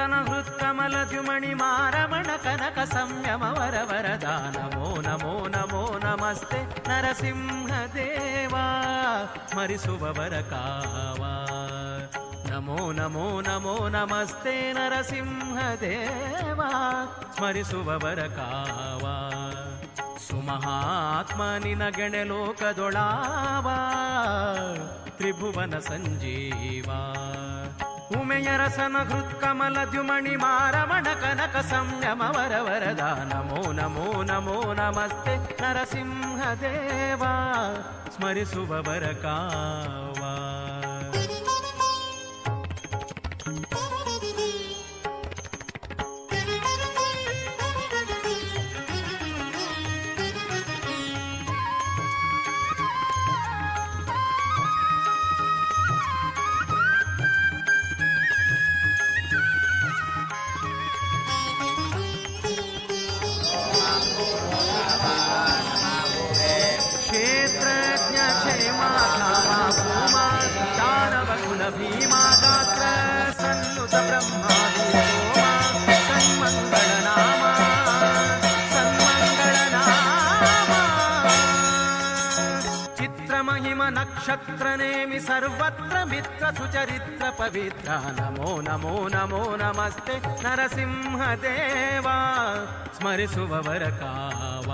ರಸನ ಹೃತ್ಕಮಲದ್ಯುಮಣಿ ಮಾರಮಣ ಕನಕ ಸಂಯಮ ವರ ವರದ ನಮೋ ನಮೋ ನಮೋ ನಮಸ್ತೆ ನರಸಿಂಹ ದೇವಾ ಸ್ಮರಿಸುವವರ ಕಾವ ನಮೋ ನಮೋ ನಮೋ ನಮಸ್ತೆ ನರಸಿಂಹ ದೇವಾ ಸ್ಮರಿಸುವವರ ಕಾವ ಸುಮಹಾತ್ಮ ನಿನಗೆಣೆ ಲೋಕದೊಳಾವ ತ್ರಿಭುವನ ಸಂಜೀವ ಉಮೆಯ ರಸನ ಹೃತ್ಕಮಲದ್ಯುಮಣಿ ಮಾರಮಣ ಕನಕ ಸಂಯಮ ವರ ವರದ ನಮೋ ನಮೋ ನಮೋ ನಮಸ್ತೆ ನರಸಿಂಹ ದೇವಾ ಸ್ಮರಿಸುವವರ ಕಾವ ಭೀಮಾ ಗಾತ್ರ ಸನ್ನುತ ಬ್ರಹ್ಮಾದಿಸೋಮ ಸನ್ಮಂಗಳ ನಾಮ ಸನ್ಮಂಗಳ ನಾಮ ಚಿತ್ರಮಹಿಮ ನಕ್ಷತ್ರ ನೇಮಿ ಸರ್ವತ್ರ ಮಿತ್ರ ಸುಚರಿತ್ರ ಪವಿತ್ರ ನಮೋ ನಮೋ ನಮೋ ನಮಸ್ತೆ ನರಸಿಂಹ ದೇವಾ ಸ್ಮರಿಸುವವರ ಕಾವ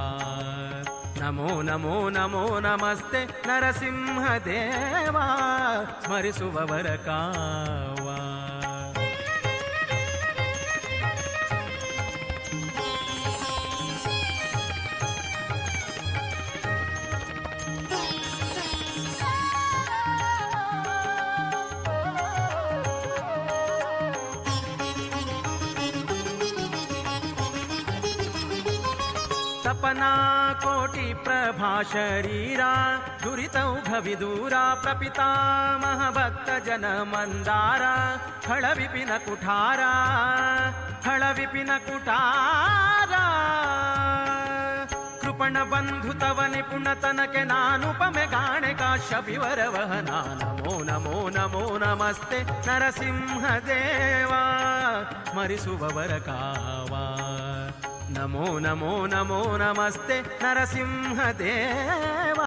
ನಮೋ ನಮೋ ನಮೋ ನಮಸ್ತೆ ನರಸಿಂಹ ದೇವಾ ಸ್ಮರಿಸುವವರ ಕಾವ ತಪನಾ ಕೋಟಿ ಪ್ರಭಾ ಶರೀರಾ ದುರಿತೌಘ ವಿದೂರಾ ಪ್ರಪಿತಾಮಹ ಭಕ್ತ ಜನ ಮಂದಾರ ಖಳ ವಿಪಿನ ಕುಠಾರ ಖಳ ವಿಪಿನ ಕುಠಾರ ಕೃಪಣ ಬಂಧು ತವ ನಿಪುಣ ತನಕೆ ನಾನುಪಮೆ ಗಾಣೆ ಕಾಶ್ಯಪಿವರ ವಹನ ನಮೋ ನಮೋ ನಮೋ ನಮಸ್ತೆ ನರಸಿಂಹ ದೇವಾ ಸ್ಮರಿಸುವವರ ಕಾವ ನಮೋ ನಮೋ ನಮೋ ನಮಸ್ತೆ ನರಸಿಂಹ ದೇವ